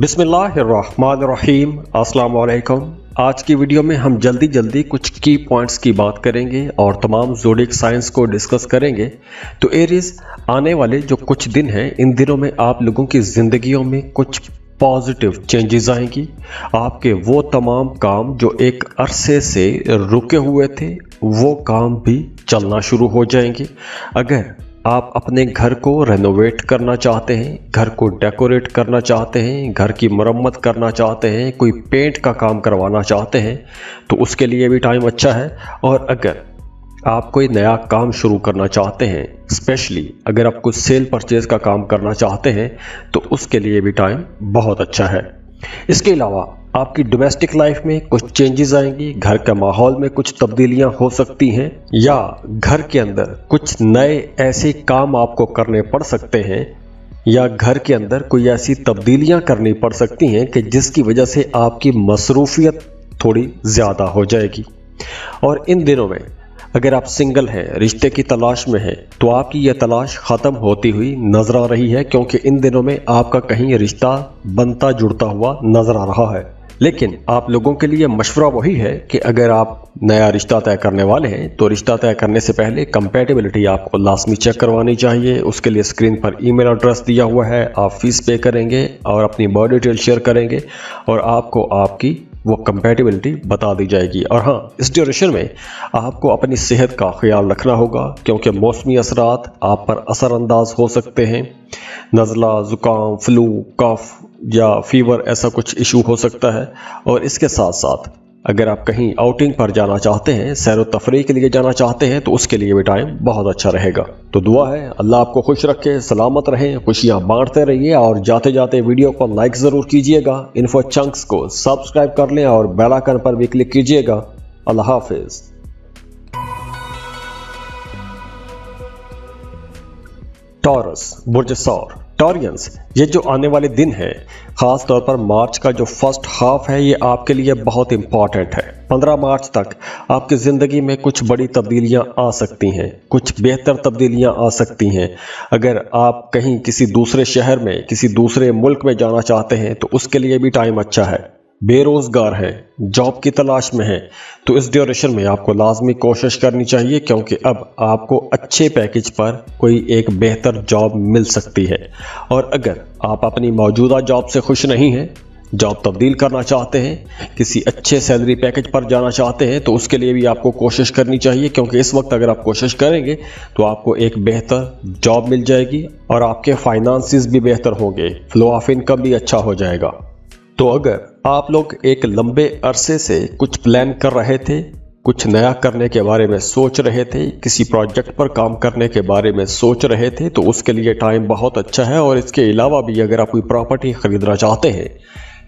बिस्मिल्लाहिर्रहमानिर्रहीम, अस्सलाम वालेकुम। आज की वीडियो में हम जल्दी कुछ की पॉइंट्स की बात करेंगे और तमाम ज़ोडिएक साइंस को डिस्कस करेंगे। तो एरीज, आने वाले जो कुछ दिन हैं, इन दिनों में आप लोगों की ज़िंदगियों में कुछ पॉजिटिव चेंजेस आएंगी। आपके वो तमाम काम जो एक अरसे से रुके हुए थे, वो काम भी चलना शुरू हो जाएंगे। अगर आप अपने घर को रेनोवेट करना चाहते हैं, घर को डेकोरेट करना चाहते हैं, घर की मरम्मत करना चाहते हैं, कोई पेंट का काम करवाना चाहते हैं, तो उसके लिए भी टाइम अच्छा है। और अगर आप कोई नया काम शुरू करना चाहते हैं, स्पेशली अगर आप कुछ सेल परचेज का काम करना चाहते हैं, तो उसके लिए भी टाइम बहुत अच्छा है। इसके अलावा आपकी डोमेस्टिक लाइफ में कुछ चेंजेस आएंगी, घर के माहौल में कुछ तब्दीलियां हो सकती हैं, या घर के अंदर कुछ नए ऐसे काम आपको करने पड़ सकते हैं, या घर के अंदर कोई ऐसी तब्दीलियां करनी पड़ सकती हैं कि जिसकी वजह से आपकी मसरूफियत थोड़ी ज़्यादा हो जाएगी। और इन दिनों में अगर आप सिंगल हैं, रिश्ते की तलाश में हैं, तो आपकी यह तलाश ख़त्म होती हुई नज़र आ रही है, क्योंकि इन दिनों में आपका कहीं रिश्ता बनता जुड़ता हुआ नज़र आ रहा है। लेकिन आप लोगों के लिए मशवरा वही है कि अगर आप नया रिश्ता तय करने वाले हैं, तो रिश्ता तय करने से पहले कंपैटिबिलिटी आपको लाजमी चेक करवानी चाहिए। उसके लिए स्क्रीन पर ईमेल एड्रेस दिया हुआ है, आप फीस पे करेंगे और अपनी बर्थ डिटेल शेयर करेंगे और आपको आपकी वो कंपैटिबिलिटी बता दी जाएगी। और हाँ, इस ड्यूरेशन में आपको अपनी सेहत का ख्याल रखना होगा, क्योंकि मौसमी असरात आप पर असरअंदाज हो सकते हैं। नज़ला, ज़ुकाम, फ्लू, कफ या फीवर, ऐसा कुछ इशू हो सकता है। और इसके साथ साथ अगर आप कहीं आउटिंग पर जाना चाहते हैं, सैर व तफरीह के लिए जाना चाहते हैं, तो उसके लिए भी टाइम बहुत अच्छा रहेगा। तो दुआ है अल्लाह आपको खुश रखे, सलामत रहें, खुशियां बांटते रहिए। और जाते जाते वीडियो को लाइक ज़रूर कीजिएगा, इन्फो चंक्स को सब्सक्राइब कर लें और बेल आइकन पर भी क्लिक कीजिएगा। अल्लाह हाफिज़। टॉरस, बुर्ज सौर, टॉरियंस, ये जो आने वाले दिन है, ख़ास तौर पर मार्च का जो फर्स्ट हाफ है, ये आपके लिए बहुत इंपॉर्टेंट है। 15 मार्च तक आपकी ज़िंदगी में कुछ बड़ी तब्दीलियां आ सकती हैं, कुछ बेहतर तब्दीलियां आ सकती हैं। अगर आप कहीं किसी दूसरे शहर में, किसी दूसरे मुल्क में जाना चाहते हैं, तो उसके लिए भी टाइम अच्छा है। बेरोज़गार हैं, जॉब की तलाश में हैं, तो इस ड्यूरेशन में आपको लाजमी कोशिश करनी चाहिए, क्योंकि अब आपको अच्छे पैकेज पर कोई एक बेहतर जॉब मिल सकती है। और अगर आप अपनी मौजूदा जॉब से खुश नहीं हैं, जॉब तब्दील करना चाहते हैं, किसी अच्छे सैलरी पैकेज पर जाना चाहते हैं, तो उसके लिए भी आपको कोशिश करनी चाहिए, क्योंकि इस वक्त अगर आप कोशिश करेंगे तो आपको एक बेहतर जॉब मिल जाएगी और आपके फाइनेंसेस भी बेहतर होंगे, फ्लो ऑफ इनकम भी अच्छा हो जाएगा। तो अगर आप लोग एक लंबे अरसे से कुछ प्लान कर रहे थे, कुछ नया करने के बारे में सोच रहे थे, किसी प्रोजेक्ट पर काम करने के बारे में सोच रहे थे, तो उसके लिए टाइम बहुत अच्छा है। और इसके अलावा भी अगर आप कोई प्रॉपर्टी खरीदना चाहते हैं,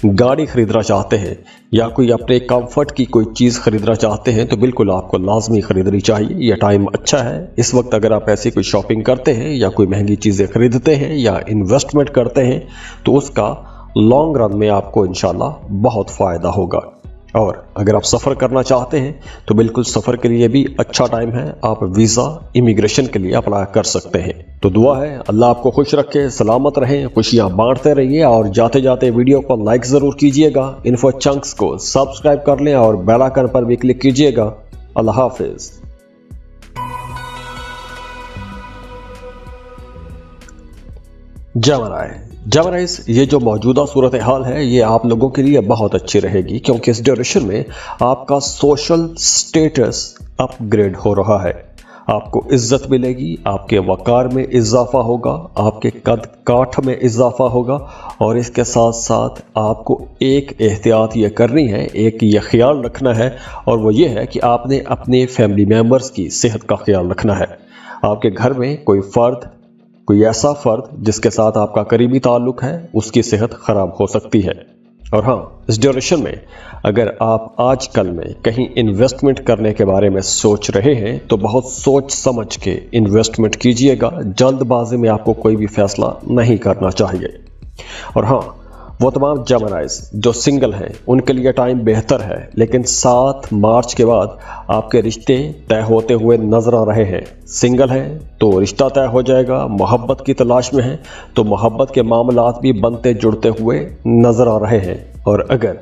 गाड़ी खरीदना चाहते हैं, या कोई अपने कंफर्ट की कोई चीज़ खरीदना चाहते हैं, तो बिल्कुल आपको लाजमी खरीदनी चाहिए। यह टाइम अच्छा है। इस वक्त अगर आप ऐसी कोई शॉपिंग करते हैं, या कोई महंगी चीज़ें खरीदते हैं, या इन्वेस्टमेंट करते हैं, तो उसका लॉन्ग रन में आपको इंशाल्लाह बहुत फ़ायदा होगा। और अगर आप सफ़र करना चाहते हैं, तो बिल्कुल सफ़र के लिए भी अच्छा टाइम है। आप वीज़ा, इमिग्रेशन के लिए अप्लाई कर सकते हैं। तो दुआ है अल्लाह आपको खुश रखे, सलामत रहें, खुशियां बांटते रहिए। और जाते जाते वीडियो को लाइक ज़रूर कीजिएगा, इन्फो चंक्स को सब्सक्राइब कर लें और बेल आइकन पर भी क्लिक कीजिएगा। अल्लाह हाफिज़। जमराइज, ये जो मौजूदा सूरत हाल है, ये आप लोगों के लिए बहुत अच्छी रहेगी, क्योंकि इस ड्यूरेशन में आपका सोशल स्टेटस अपग्रेड हो रहा है। आपको इज्जत मिलेगी, आपके वकार में इजाफा होगा, आपके कद काठ में इजाफा होगा। और इसके साथ साथ आपको एक एहतियात ये करनी है, एक ये ख्याल रखना है, और वो ये है कि आपने अपने फैमिली मेम्बर्स की सेहत का ख्याल रखना है। आपके घर में कोई ऐसा फ़र्द जिसके साथ आपका करीबी ताल्लुक़ है, उसकी सेहत ख़राब हो सकती है। और हाँ, इस ड्यूरेशन में अगर आप आजकल में कहीं इन्वेस्टमेंट करने के बारे में सोच रहे हैं, तो बहुत सोच समझ के इन्वेस्टमेंट कीजिएगा। जल्दबाजी में आपको कोई भी फ़ैसला नहीं करना चाहिए। और हाँ, वो तमाम जेमिनीज जो सिंगल हैं उनके लिए टाइम बेहतर है, लेकिन 7 मार्च के बाद आपके रिश्ते तय होते हुए नजर आ रहे हैं। सिंगल हैं तो रिश्ता तय हो जाएगा, मोहब्बत की तलाश में हैं तो मोहब्बत के मामलात भी बनते जुड़ते हुए नजर आ रहे हैं। और अगर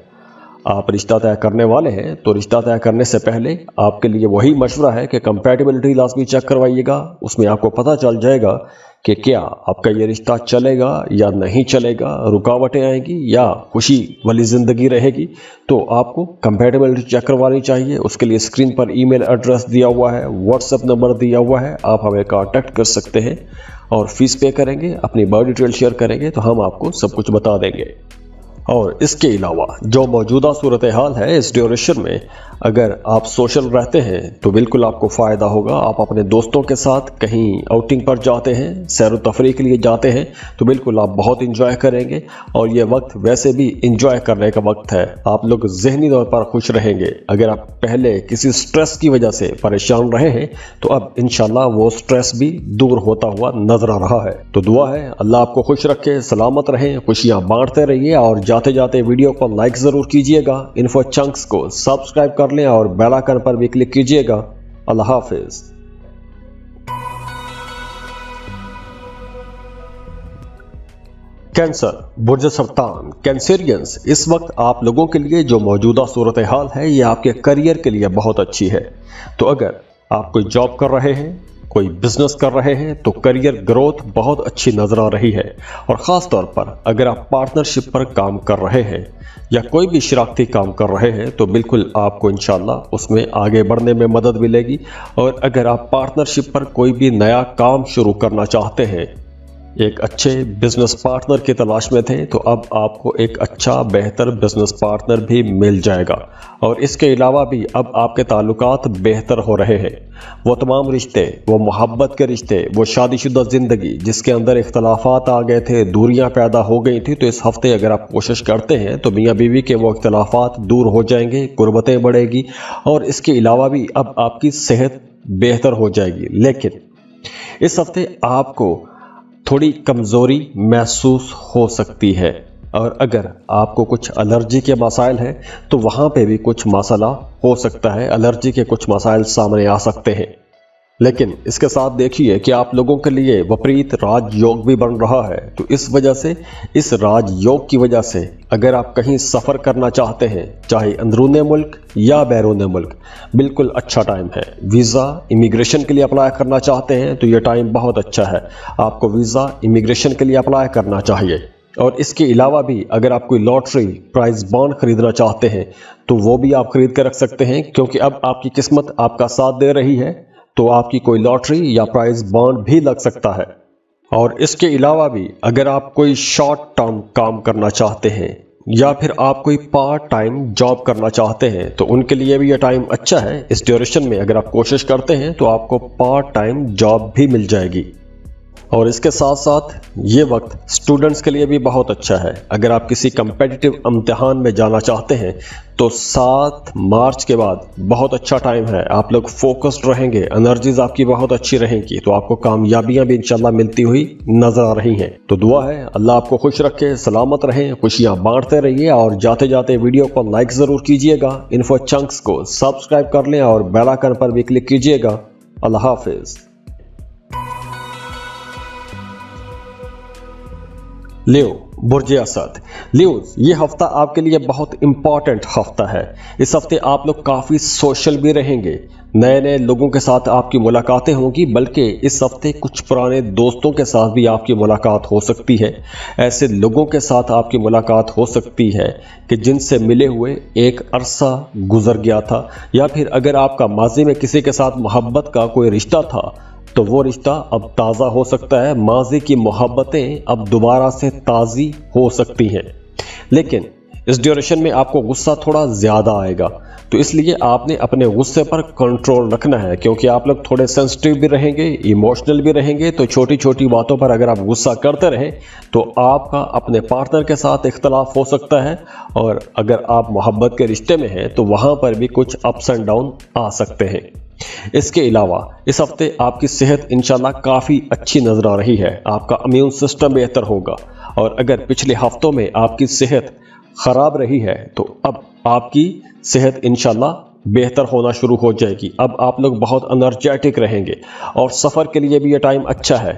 आप रिश्ता तय करने वाले हैं तो रिश्ता तय करने से पहले आपके लिए वही मशवरा है कि कंपैटिबिलिटी लाजमी चेक करवाइएगा। उसमें आपको पता चल जाएगा कि क्या आपका ये रिश्ता चलेगा या नहीं चलेगा, रुकावटें आएंगी या खुशी वाली ज़िंदगी रहेगी। तो आपको कंपैटिबिलिटी चेक करवानी चाहिए। उसके लिए स्क्रीन पर ईमेल एड्रेस दिया हुआ है, व्हाट्सएप नंबर दिया हुआ है, आप हमें कांटेक्ट कर सकते हैं और फीस पे करेंगे, अपनी बर्थ डिटेल शेयर करेंगे तो हम आपको सब कुछ बता देंगे। और इसके अलावा जो मौजूदा सूरत हाल है इस ड्यूरेशन में, अगर आप सोशल रहते हैं तो बिल्कुल आपको फ़ायदा होगा। आप अपने दोस्तों के साथ कहीं आउटिंग पर जाते हैं, सैर व तफरीह के लिए जाते हैं तो बिल्कुल आप बहुत इंजॉय करेंगे। और ये वक्त वैसे भी इंजॉय करने का वक्त है, आप लोग ज़हनी तौर पर खुश रहेंगे। अगर आप पहले किसी स्ट्रेस की वजह से परेशान रहे हैं तो अब इंशाल्लाह वो स्ट्रेस भी दूर होता हुआ नजर आ रहा है। तो दुआ है अल्लाह आपको खुश रखे, सलामत रहें, खुशियाँ बांटते रहिए और जाते जाते वीडियो को लाइक ज़रूर कीजिएगा। इन्फो चंक्स को सब्सक्राइब कर लें और बेल आइकन पर भी क्लिक कीजिएगा। अल्लाह हाफिज। कैंसर, बुर्ज सरतान, कैंसेरियंस, इस वक्त आप लोगों के लिए जो मौजूदा सूरत हाल है ये आपके करियर के लिए बहुत अच्छी है। तो अगर आप कोई जॉब कर रहे हैं, कोई बिजनेस कर रहे हैं तो करियर ग्रोथ बहुत अच्छी नजर आ रही है। और ख़ास तौर पर अगर आप पार्टनरशिप पर काम कर रहे हैं या कोई भी शराकती काम कर रहे हैं तो बिल्कुल आपको इंशाल्लाह उसमें आगे बढ़ने में मदद मिलेगी। और अगर आप पार्टनरशिप पर कोई भी नया काम शुरू करना चाहते हैं, एक अच्छे बिजनेस पार्टनर की तलाश में थे तो अब आपको एक अच्छा बेहतर बिजनेस पार्टनर भी मिल जाएगा। और इसके अलावा भी अब आपके ताल्लुकात बेहतर हो रहे हैं। वो तमाम रिश्ते, वो मोहब्बत के रिश्ते, वो शादीशुदा ज़िंदगी जिसके अंदर इख्तलाफात आ गए थे, दूरियां पैदा हो गई थी, तो इस हफ्ते अगर आप कोशिश करते हैं तो मियाँ बीवी के वो इख्तलाफात दूर हो जाएंगे, कुर्बतें बढ़ेगी और इसके अलावा भी अब आपकी सेहत बेहतर हो जाएगी। लेकिन इस हफ्ते आपको थोड़ी कमज़ोरी महसूस हो सकती है और अगर आपको कुछ एलर्जी के मसाइल हैं तो वहाँ पे भी कुछ मसला हो सकता है, एलर्जी के कुछ मसाइल सामने आ सकते हैं। लेकिन इसके साथ देखिए कि आप लोगों के लिए विपरीत राजयोग भी बन रहा है। तो इस वजह से, इस राजयोग की वजह से अगर आप कहीं सफ़र करना चाहते हैं, चाहे अंदरूने मुल्क या बैरूने मुल्क, बिल्कुल अच्छा टाइम है। वीज़ा इमिग्रेशन के लिए अप्लाई करना चाहते हैं तो ये टाइम बहुत अच्छा है, आपको वीज़ा इमिग्रेशन के लिए अप्लाई करना चाहिए। और इसके अलावा भी अगर आप कोई लॉटरी प्राइज बॉन्ड खरीदना चाहते हैं तो वो भी आप खरीद कर रख सकते हैं, क्योंकि अब आपकी किस्मत आपका साथ दे रही है तो आपकी कोई लॉटरी या प्राइज बॉन्ड भी लग सकता है। और इसके अलावा भी अगर आप कोई शॉर्ट टर्म काम करना चाहते हैं या फिर आप कोई पार्ट टाइम जॉब करना चाहते हैं तो उनके लिए भी यह टाइम अच्छा है। इस ड्यूरेशन में अगर आप कोशिश करते हैं तो आपको पार्ट टाइम जॉब भी मिल जाएगी। और इसके साथ साथ ये वक्त स्टूडेंट्स के लिए भी बहुत अच्छा है। अगर आप किसी कम्पिटिटिव इम्तिहान में जाना चाहते हैं तो 7 मार्च के बाद बहुत अच्छा टाइम है, आप लोग फोकस्ड रहेंगे, एनर्जीज आपकी बहुत अच्छी रहेंगी, तो आपको कामयाबियां भी इंशाल्लाह मिलती हुई नजर आ रही हैं। तो दुआ है अल्लाह आपको खुश रखे, सलामत रहें, खुशियां बांटते रहिए और जाते जाते वीडियो को लाइक ज़रूर कीजिएगा। इन्फो चंक्स को सब्सक्राइब कर लें और बेल आइकन पर भी क्लिक कीजिएगा। अल्लाह हाफिज। लियो, बुर्ज असद, लियोज, ये हफ्ता आपके लिए बहुत इंपॉर्टेंट हफ्ता है। इस हफ्ते आप लोग काफ़ी सोशल भी रहेंगे, नए नए लोगों के साथ आपकी मुलाकातें होंगी, बल्कि इस हफ्ते कुछ पुराने दोस्तों के साथ भी आपकी मुलाकात हो सकती है। ऐसे लोगों के साथ आपकी मुलाकात हो सकती है कि जिनसे मिले हुए एक अरसा गुजर गया था, या फिर अगर आपका माजी में किसी के साथ मोहब्बत का कोई रिश्ता था तो वो रिश्ता अब ताज़ा हो सकता है। माजी की मोहब्बतें अब दोबारा से ताज़ी हो सकती हैं। लेकिन इस ड्यूरेशन में आपको गुस्सा थोड़ा ज़्यादा आएगा, तो इसलिए आपने अपने गुस्से पर कंट्रोल रखना है, क्योंकि आप लोग थोड़े सेंसिटिव भी रहेंगे, इमोशनल भी रहेंगे। तो छोटी छोटी बातों पर अगर आप गुस्सा करते रहें तो आपका अपने पार्टनर के साथ इख्तलाफ हो सकता है, और अगर आप मोहब्बत के रिश्ते में हैं तो वहाँ पर भी कुछ अप्स एंड डाउन आ सकते हैं। اس کے علاوہ اس ہفتے آپ کی صحت انشاءاللہ کافی اچھی نظر آ رہی ہے، آپ کا امیون سسٹم بہتر ہوگا، اور اگر پچھلے ہفتوں میں آپ کی صحت خراب رہی ہے تو اب آپ کی صحت انشاءاللہ بہتر ہونا شروع ہو جائے گی۔ اب آپ لوگ بہت انرجیٹک رہیں گے، اور سفر کے لیے بھی یہ ٹائم اچھا ہے،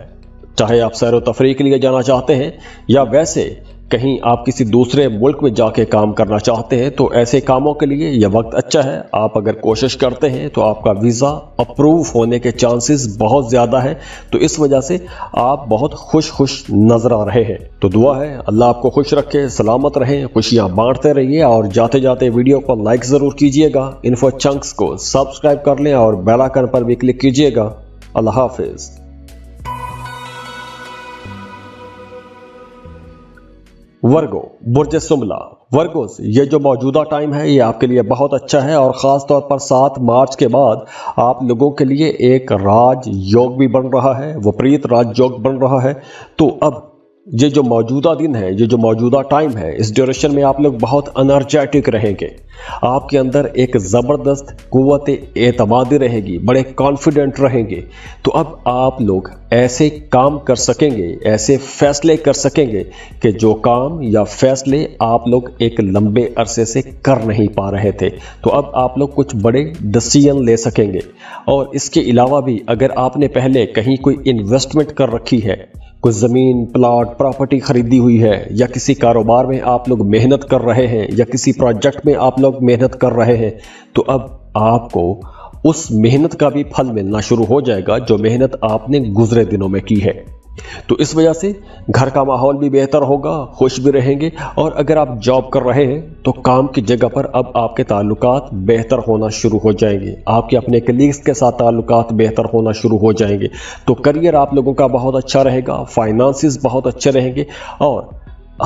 چاہے آپ سیر و تفریح کے لیے جانا چاہتے ہیں یا ویسے کہیں آپ کسی دوسرے ملک میں جا کے کام کرنا چاہتے ہیں تو ایسے کاموں کے لیے یہ وقت اچھا ہے۔ آپ اگر کوشش کرتے ہیں تو آپ کا ویزا اپروو ہونے کے چانسز بہت زیادہ ہیں، تو اس وجہ سے آپ بہت خوش نظر آ رہے ہیں۔ تو دعا ہے اللہ آپ کو خوش رکھے، سلامت رہیں، خوشیاں بانٹتے رہیے، اور جاتے جاتے ویڈیو کو لائک ضرور کیجئے گا، انفو چنکس کو سبسکرائب کر لیں اور بیل آئکن پر بھی کلک کیجئے گا۔ اللہ حافظ۔ ورگو، برج سنبلہ۔ ورگوز، یہ جو موجودہ ٹائم ہے یہ آپ کے لیے بہت اچھا ہے، اور خاص طور پر 7 مارچ کے بعد آپ لوگوں کے لیے ایک راج یوگ بھی بن رہا ہے، وپریت راج یوگ بن رہا ہے۔ تو اب یہ جو موجودہ دن ہے، یہ جو موجودہ ٹائم ہے، اس ڈیوریشن میں آپ لوگ بہت انرجیٹک رہیں گے، آپ کے اندر ایک زبردست قوت اعتمادی رہے گی، بڑے کانفیڈنٹ رہیں گے۔ تو اب آپ لوگ ایسے کام کر سکیں گے، ایسے فیصلے کر سکیں گے کہ جو کام یا فیصلے آپ لوگ ایک لمبے عرصے سے کر نہیں پا رہے تھے، تو اب آپ لوگ کچھ بڑے ڈیسیژن لے سکیں گے۔ اور اس کے علاوہ بھی اگر آپ نے پہلے کہیں کوئی انویسٹمنٹ کر رکھی ہے، کوئی زمین، پلاٹ، پراپرٹی خریدی ہوئی ہے، یا کسی کاروبار میں آپ لوگ محنت کر رہے ہیں، یا کسی پروجیکٹ میں آپ لوگ محنت کر رہے ہیں، تو اب آپ کو اس محنت کا بھی پھل ملنا شروع ہو جائے گا جو محنت آپ نے گزرے دنوں میں کی ہے۔ تو اس وجہ سے گھر کا ماحول بھی بہتر ہوگا، خوش بھی رہیں گے، اور اگر آپ جاب کر رہے ہیں تو کام کی جگہ پر اب آپ کے تعلقات بہتر ہونا شروع ہو جائیں گے، آپ کے اپنے کلیگز کے ساتھ تعلقات بہتر ہونا شروع ہو جائیں گے۔ تو کریئر آپ لوگوں کا بہت اچھا رہے گا، فائنانسز بہت اچھے رہیں گے، اور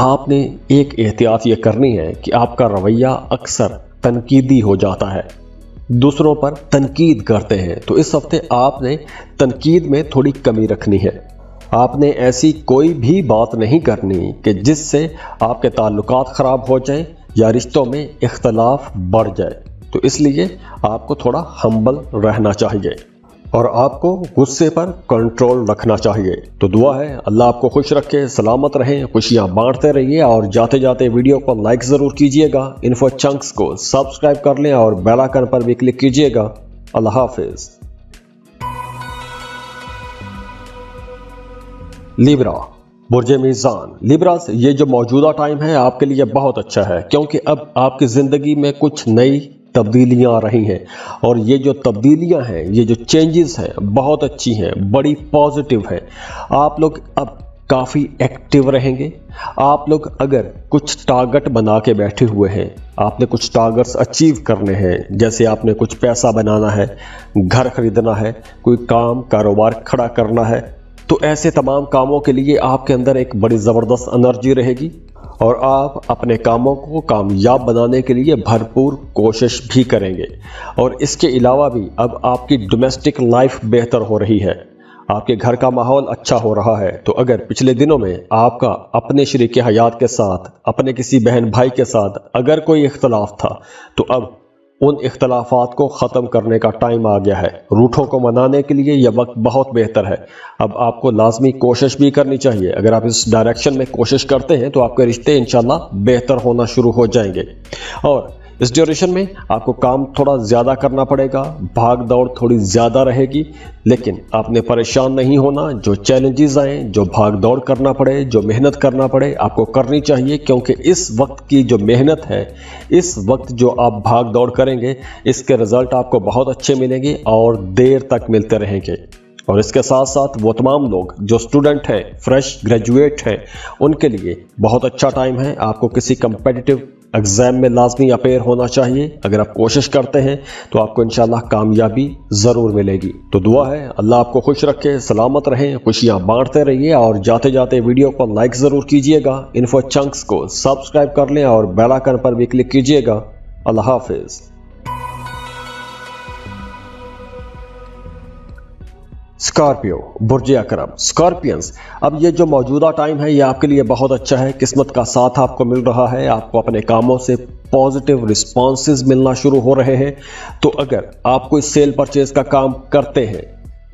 آپ نے ایک احتیاط یہ کرنی ہے کہ آپ کا رویہ اکثر تنقیدی ہو جاتا ہے، دوسروں پر تنقید کرتے ہیں، تو اس ہفتے آپ نے تنقید میں تھوڑی کمی رکھنی ہے۔ آپ نے ایسی کوئی بھی بات نہیں کرنی کہ جس سے آپ کے تعلقات خراب ہو جائیں یا رشتوں میں اختلاف بڑھ جائے، تو اس لیے آپ کو تھوڑا ہمبل رہنا چاہیے، اور آپ کو غصے پر کنٹرول رکھنا چاہیے۔ تو دعا ہے اللہ آپ کو خوش رکھے، سلامت رہیں، خوشیاں بانٹتے رہیے، اور جاتے جاتے ویڈیو کو لائک ضرور کیجئے گا، انفو چنکس کو سبسکرائب کر لیں اور بیل آئکن پر بھی کلک کیجئے گا۔ اللہ حافظ۔ لیبرا، برج میزان۔ لیبراز، یہ جو موجودہ ٹائم ہے آپ کے لیے بہت اچھا ہے، کیونکہ اب آپ کی زندگی میں کچھ نئی تبدیلیاں آ رہی ہیں، اور یہ جو تبدیلیاں ہیں، یہ جو چینجز ہیں، بہت اچھی ہیں، بڑی پازیٹیو ہیں۔ آپ لوگ اب کافی ایکٹیو رہیں گے۔ آپ لوگ اگر کچھ ٹارگٹ بنا کے بیٹھے ہوئے ہیں، آپ نے کچھ ٹارگٹس اچیو کرنے ہیں، جیسے آپ نے کچھ پیسہ بنانا ہے، گھر خریدنا ہے، کوئی کام کاروبار کھڑا کرنا ہے، تو ایسے تمام کاموں کے لیے آپ کے اندر ایک بڑی زبردست انرجی رہے گی، اور آپ اپنے کاموں کو کامیاب بنانے کے لیے بھرپور کوشش بھی کریں گے۔ اور اس کے علاوہ بھی اب آپ کی ڈومیسٹک لائف بہتر ہو رہی ہے، آپ کے گھر کا ماحول اچھا ہو رہا ہے۔ تو اگر پچھلے دنوں میں آپ کا اپنے شریک حیات کے ساتھ، اپنے کسی بہن بھائی کے ساتھ اگر کوئی اختلاف تھا، تو اب ان اختلافات کو ختم کرنے کا ٹائم آ گیا ہے۔ روٹھوں کو منانے کے لیے یہ وقت بہت بہتر ہے۔ اب آپ کو لازمی کوشش بھی کرنی چاہیے، اگر آپ اس ڈائریکشن میں کوشش کرتے ہیں تو آپ کے رشتے انشاءاللہ بہتر ہونا شروع ہو جائیں گے۔ اور اس ڈیوریشن میں آپ کو کام تھوڑا زیادہ کرنا پڑے گا، بھاگ دوڑ تھوڑی زیادہ رہے گی، لیکن آپ نے پریشان نہیں ہونا۔ جو چیلنجز آئیں، جو بھاگ دوڑ کرنا پڑے، جو محنت کرنا پڑے، آپ کو کرنی چاہیے، کیونکہ اس وقت کی جو محنت ہے، اس وقت جو آپ بھاگ دوڑ کریں گے، اس کے رزلٹ آپ کو بہت اچھے ملیں گے اور دیر تک ملتے رہیں گے۔ اور اس کے ساتھ ساتھ وہ تمام لوگ جو اسٹوڈنٹ ہیں، فریش گریجویٹ ہیں، ان کے لیے بہت اچھا ٹائم ہے۔ آپ کو کسی کمپیٹیٹیو ایگزام میں لازمی اپیئر ہونا چاہیے۔ اگر آپ کوشش کرتے ہیں تو آپ کو انشاءاللہ کامیابی ضرور ملے گی۔ تو دعا ہے اللہ آپ کو خوش رکھے، سلامت رہیں، خوشیاں بانٹتے رہیے، اور جاتے جاتے ویڈیو کو لائک ضرور کیجئے گا، انفو چنکس کو سبسکرائب کر لیں اور بیل آئکن پر بھی کلک کیجئے گا۔ اللہ حافظ۔ स्कॉर्पियो बुर्ज अकरम स्कॉर्पियंस, अब ये जो मौजूदा टाइम है ये आपके लिए बहुत अच्छा है। किस्मत का साथ आपको मिल रहा है, आपको अपने कामों से पॉजिटिव रिस्पॉन्सेज मिलना शुरू हो रहे हैं। तो अगर आप कोई सेल परचेज का काम करते हैं,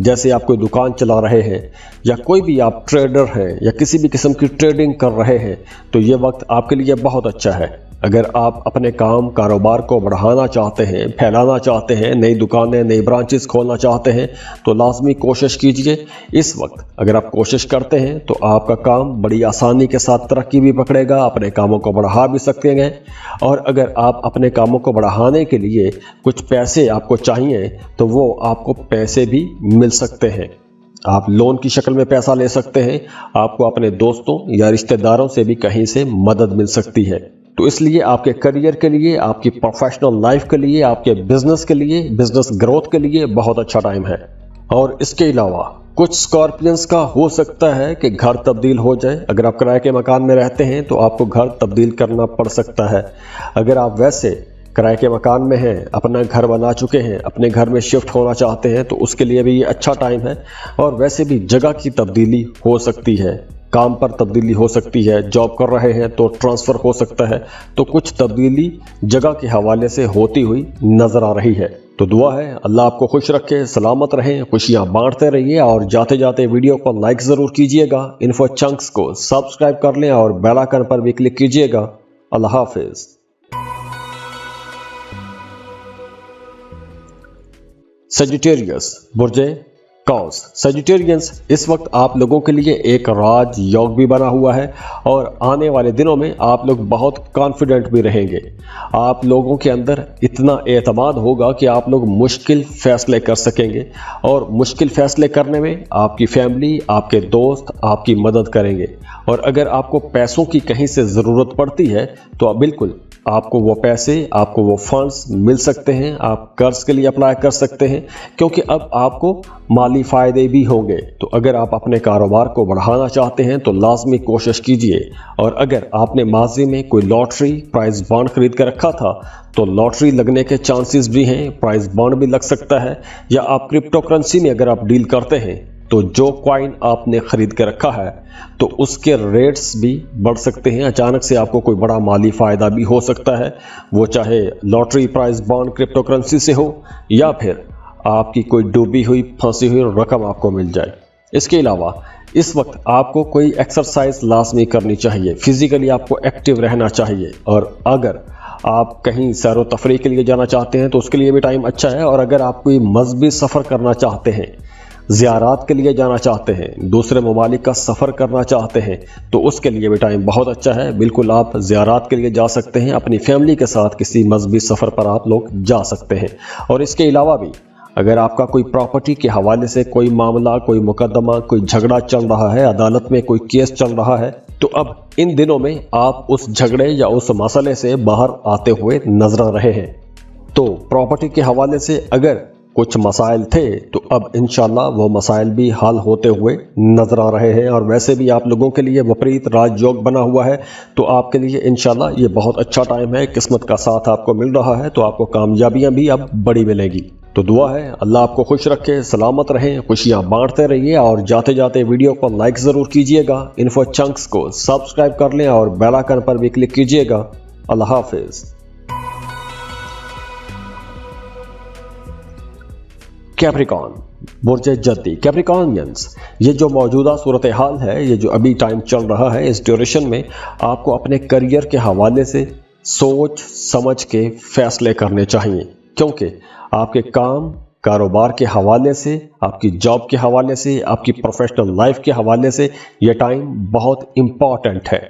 जैसे आप कोई दुकान चला रहे हैं या कोई भी आप ट्रेडर हैं या किसी भी किस्म की ट्रेडिंग कर रहे हैं, तो ये वक्त आपके लिए बहुत अच्छा है। अगर आप अपने कारोबार को बढ़ाना चाहते हैं, फैलाना चाहते हैं, नई दुकानें, नई ब्रांचेस खोलना चाहते हैं, तो लाजमी कोशिश कीजिए। इस वक्त अगर आप कोशिश करते हैं तो आपका काम बड़ी आसानी के साथ तरक्की भी पकड़ेगा, अपने कामों को बढ़ा भी सकते हैं। और अगर आप अपने कामों को बढ़ाने के लिए कुछ पैसे आपको चाहिए तो वो आपको पैसे भी मिल सकते हैं। आप लोन की शक्ल में पैसा ले सकते हैं, आपको अपने दोस्तों या रिश्तेदारों से भी कहीं से मदद मिल सकती है। तो इसलिए आपके करियर के लिए, आपकी प्रोफेशनल लाइफ के लिए, आपके बिजनेस के लिए, बिजनेस ग्रोथ के लिए बहुत अच्छा टाइम है। और इसके अलावा कुछ स्कॉर्पियंस का हो सकता है कि घर तब्दील हो जाए। अगर आप किराए के मकान में रहते हैं तो आपको घर तब्दील करना पड़ सकता है। अगर आप वैसे किराए के मकान में हैं, अपना घर बना चुके हैं, अपने घर में शिफ्ट होना चाहते हैं, तो उसके लिए भी ये अच्छा टाइम है। और वैसे भी जगह की तब्दीली हो सकती है, काम पर तब्दीली हो सकती है, जॉब कर रहे हैं तो ट्रांसफ़र हो सकता है। तो कुछ तब्दीली जगह के हवाले से होती हुई नज़र आ रही है। तो दुआ है अल्लाह आपको खुश रखे, सलामत रहें, खुशियां बांटते रहिए। और जाते जाते वीडियो को लाइक ज़रूर कीजिएगा, इन्फो चंक्स को सब्सक्राइब कर लें और बेल आइकन पर भी क्लिक कीजिएगा। अल्लाह हाफिज़। सजिटेरियस बुर्जे कौस सजिटेरियंस, इस वक्त आप लोगों के लिए एक राज योग भी बना हुआ है और आने वाले दिनों में आप लोग बहुत कॉन्फिडेंट भी रहेंगे। आप लोगों के अंदर इतना एतमाद होगा कि आप लोग मुश्किल फैसले कर सकेंगे और मुश्किल फैसले करने में आपकी फैमिली, आपके दोस्त आपकी मदद करेंगे। और अगर आपको पैसों की कहीं से ज़रूरत पड़ती है तो बिल्कुल आपको वो पैसे, आपको वो फंड्स मिल सकते हैं। आप कर्ज के लिए अप्लाई कर सकते हैं क्योंकि अब आपको माली फ़ायदे भी होंगे। तो अगर आप अपने कारोबार को बढ़ाना चाहते हैं तो लाजमी कोशिश कीजिए। और अगर आपने माजी में कोई लॉटरी प्राइज बॉन्ड खरीद कर रखा था तो लॉटरी लगने के चांसेस भी हैं, प्राइज बॉन्ड भी लग सकता है। या आप क्रिप्टो करेंसी में अगर आप डील करते हैं तो जो कॉइन आपने खरीद के रखा है तो उसके रेट्स भी बढ़ सकते हैं। अचानक से आपको कोई बड़ा माली फ़ायदा भी हो सकता है, वो चाहे lottery prize bond crypto currency से हो या फिर आपकी कोई डूबी हुई फंसी हुई रकम आपको मिल जाए। इसके अलावा इस वक्त आपको कोई एक्सरसाइज लाजमी करनी चाहिए, फिजिकली आपको एक्टिव रहना चाहिए। और अगर आप कहीं सैर व तफरीह के लिए जाना चाहते हैं तो उसके लिए भी टाइम अच्छा है। और अगर आप कोई मजहबी सफ़र करना चाहते हैं, ज़ियारात के लिए जाना चाहते हैं, दूसरे ममालिक का सफ़र करना चाहते हैं, तो उसके लिए भी टाइम बहुत अच्छा है। बिल्कुल आप ज़ियारात के लिए जा सकते हैं, अपनी फैमिली के साथ किसी मजहबी सफ़र पर आप लोग जा सकते हैं। और इसके अलावा भी अगर आपका कोई प्रॉपर्टी के हवाले से कोई मामला, कोई मुकदमा, कोई झगड़ा चल रहा है, अदालत में कोई केस चल रहा है, तो अब इन दिनों में आप उस झगड़े या उस मसले से बाहर आते हुए नजर आ रहे हैं। तो प्रॉपर्टी के हवाले से अगर कुछ मसाइल थे तो अब इंशाल्लाह वो मसाइल भी हल होते हुए नजर आ रहे हैं। और वैसे भी आप लोगों के लिए विपरीत राजयोग बना हुआ है, तो आपके लिए इंशाल्लाह ये बहुत अच्छा टाइम है। किस्मत का साथ आपको मिल रहा है, तो आपको कामयाबियां भी अब बड़ी मिलेगी। तो दुआ है अल्लाह आपको खुश रखे, सलामत रहें, खुशियां बांटते रहिए। और जाते जाते वीडियो को लाइक ज़रूर कीजिएगा, इन्फो चंक्स को सब्सक्राइब कर लें और बेल आइकन पर भी क्लिक कीजिएगा। अल्लाह हाफिज़। कैप्रिकॉन बुर्ज जद्दी कैप्रिकॉनियंस, ये जो मौजूदा सूरत हाल है, ये जो अभी टाइम चल रहा है, इस ड्यूरेशन में आपको अपने करियर के हवाले से सोच समझ के फैसले करने चाहिए। क्योंकि आपके कारोबार के हवाले से, आपकी जॉब के हवाले से, आपकी प्रोफेशनल लाइफ के हवाले से ये टाइम बहुत इम्पॉर्टेंट है।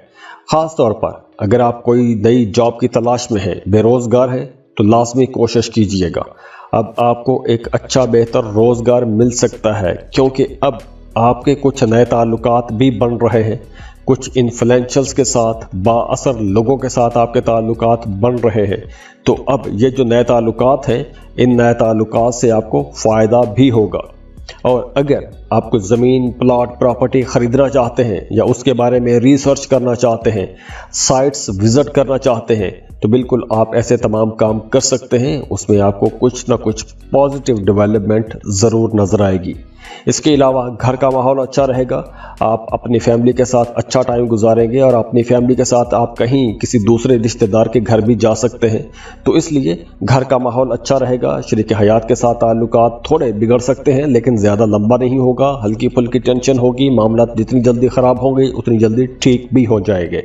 ख़ास तौर पर अगर आप कोई नई जॉब की तलाश में हैं, बेरोज़गार हैं, तो लाजमी कोशिश कीजिएगा। अब आपको एक अच्छा बेहतर रोज़गार मिल सकता है क्योंकि अब आपके कुछ नए ताल्लुकात भी बन रहे हैं। कुछ इन्फ्लुएंशर्स के साथ, बाअसर लोगों के साथ आपके ताल्लुकात बन रहे हैं। तो अब ये जो नए ताल्लुकात हैं, इन नए ताल्लुकात से आपको फ़ायदा भी होगा। और अगर आप कुछ ज़मीन, प्लॉट, प्रॉपर्टी ख़रीदना चाहते हैं या उसके बारे में रिसर्च करना चाहते हैं, साइट्स विज़िट करना चाहते हैं, तो बिल्कुल आप ऐसे तमाम काम कर सकते हैं। उसमें आपको कुछ ना कुछ पॉजिटिव डेवलपमेंट ज़रूर नज़र आएगी। इसके अलावा घर का माहौल अच्छा रहेगा, आप अपनी फैमिली के साथ अच्छा टाइम गुजारेंगे और अपनी फैमिली के साथ आप कहीं किसी दूसरे रिश्तेदार के घर भी जा सकते हैं, तो इसलिए घर का माहौल अच्छा रहेगा। शरीक हयात के साथ ताल्लुकात थोड़े बिगड़ सकते हैं लेकिन ज़्यादा लंबा नहीं होगा, हल्की फुल्की टेंशन होगी, मामला जितनी जल्दी ख़राब होंगे उतनी जल्दी ठीक भी हो जाएंगे।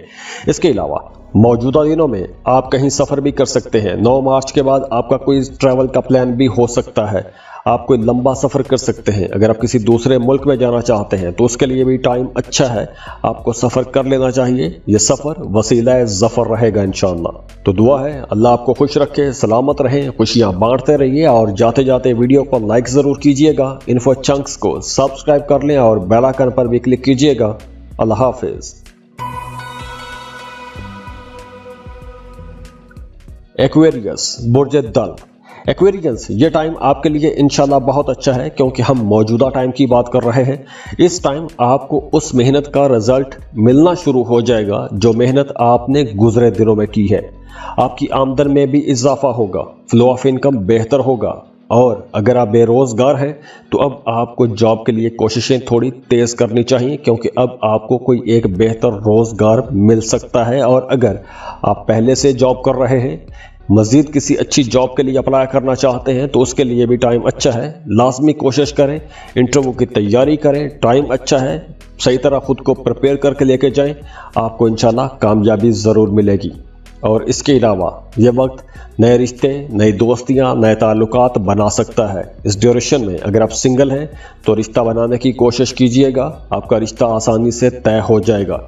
इसके अलावा मौजूदा दिनों में आप कहीं सफ़र भी कर सकते हैं। 9 मार्च के बाद आपका कोई ट्रैवल का प्लान भी हो सकता है, आप कोई लंबा सफ़र कर सकते हैं। अगर आप किसी दूसरे मुल्क में जाना चाहते हैं तो उसके लिए भी टाइम अच्छा है, आपको सफ़र कर लेना चाहिए। ये सफ़र वसीला ज़फ़र रहेगा इंशाअल्लाह। तो दुआ है अल्लाह आपको खुश रखे, सलामत रहें, खुशियाँ बांटते रहिए और जाते जाते वीडियो को लाइक ज़रूर कीजिएगा। इन्फो चंक्स को सब्सक्राइब कर लें और बेल आइकन पर भी क्लिक कीजिएगा। अल्लाह हाफिज़। एक्वेरियस बुर्ज दल। एक्वेरियंस, ये टाइम आपके लिए इंशाल्लाह बहुत अच्छा है क्योंकि हम मौजूदा टाइम की बात कर रहे हैं। इस टाइम आपको उस मेहनत का रिजल्ट मिलना शुरू हो जाएगा जो मेहनत आपने गुजरे दिनों में की है। आपकी आमदन में भी इजाफा होगा, फ्लो ऑफ इनकम बेहतर होगा। और अगर आप बेरोज़गार हैं तो अब आपको जॉब के लिए कोशिशें थोड़ी तेज़ करनी चाहिए क्योंकि अब आपको कोई एक बेहतर रोज़गार मिल सकता है। और अगर आप पहले से जॉब कर रहे हैं, मज़ीद किसी अच्छी जॉब के लिए अप्लाई करना चाहते हैं तो उसके लिए भी टाइम अच्छा है। लाजमी कोशिश करें, इंटरव्यू की तैयारी करें, टाइम अच्छा है, सही तरह ख़ुद को प्रिपेयर करके लेके जाएं, आपको इंशाल्लाह कामयाबी ज़रूर मिलेगी। और इसके अलावा ये वक्त नए रिश्ते, नई दोस्तियां, नए ताल्लुकात बना सकता है। इस ड्यूरेशन में अगर आप सिंगल हैं तो रिश्ता बनाने की कोशिश कीजिएगा, आपका रिश्ता आसानी से तय हो जाएगा।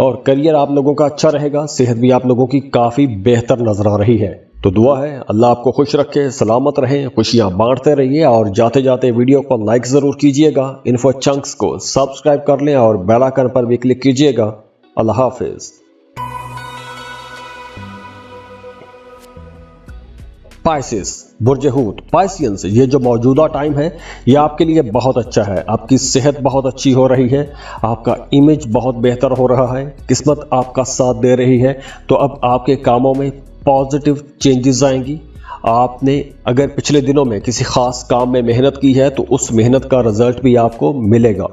और करियर आप लोगों का अच्छा रहेगा, सेहत भी आप लोगों की काफ़ी बेहतर नजर आ रही है। तो दुआ है अल्लाह आपको खुश रखे, सलामत रहें, खुशियाँ बांटते रहिए और जाते जाते वीडियो को लाइक ज़रूर कीजिएगा। इन्फो चंक्स को सब्सक्राइब कर लें और बेल आइकन पर भी क्लिक कीजिएगा। अल्लाह हाफिज़। पाइसेस बुर्ज हूत। पाइसियंस, ये जो मौजूदा टाइम है ये आपके लिए बहुत अच्छा है। आपकी सेहत बहुत अच्छी हो रही है, आपका इमेज बहुत बेहतर हो रहा है, किस्मत आपका साथ दे रही है। तो अब आपके कामों में पॉजिटिव चेंजेस आएंगी। आपने अगर पिछले दिनों में किसी खास काम में मेहनत की है तो उस मेहनत का रिजल्ट भी आपको मिलेगा।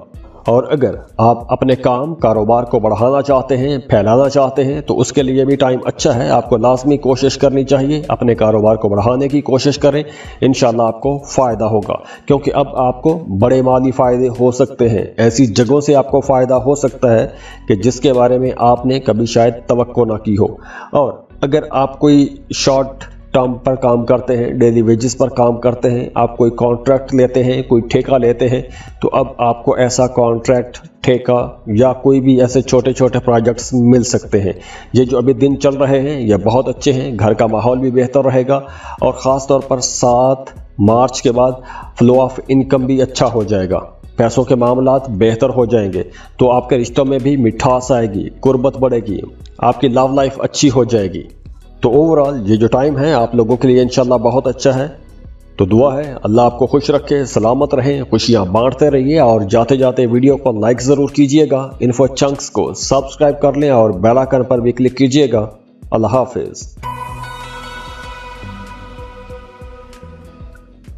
और अगर आप अपने कारोबार को बढ़ाना चाहते हैं, फैलाना चाहते हैं तो उसके लिए भी टाइम अच्छा है। आपको लाजमी कोशिश करनी चाहिए, अपने कारोबार को बढ़ाने की कोशिश करें, इंशाल्लाह आपको फ़ायदा होगा क्योंकि अब आपको बड़े माली फ़ायदे हो सकते हैं। ऐसी जगहों से आपको फ़ायदा हो सकता है कि जिसके बारे में आपने कभी शायद तवक्को ना की हो। और अगर आप कोई शॉर्ट टर्म पर काम करते हैं, डेली वेजेस पर काम करते हैं, आप कोई कॉन्ट्रैक्ट लेते हैं, कोई ठेका लेते हैं, तो अब आपको ऐसा कॉन्ट्रैक्ट, ठेका या कोई भी ऐसे छोटे छोटे प्रोजेक्ट्स मिल सकते हैं। ये जो अभी दिन चल रहे हैं ये बहुत अच्छे हैं, घर का माहौल भी बेहतर रहेगा और ख़ास तौर पर 7 मार्च के बाद फ्लो ऑफ इनकम भी अच्छा हो जाएगा, पैसों के मामलात बेहतर हो जाएंगे। तो आपके रिश्तों में भी मिठास आएगी, कुर्बत बढ़ेगी, आपकी लव लाइफ अच्छी हो जाएगी। तो ओवरऑल ये जो टाइम है आप लोगों के लिए इंशाल्लाह बहुत अच्छा है। तो दुआ है अल्लाह आपको खुश रखे, सलामत रहें, खुशियाँ बांटते रहिए और जाते जाते वीडियो को लाइक ज़रूर कीजिएगा। इन्फो चंक्स को सब्सक्राइब कर लें और बेल आइकन पर भी क्लिक कीजिएगा। अल्लाह हाफिज़।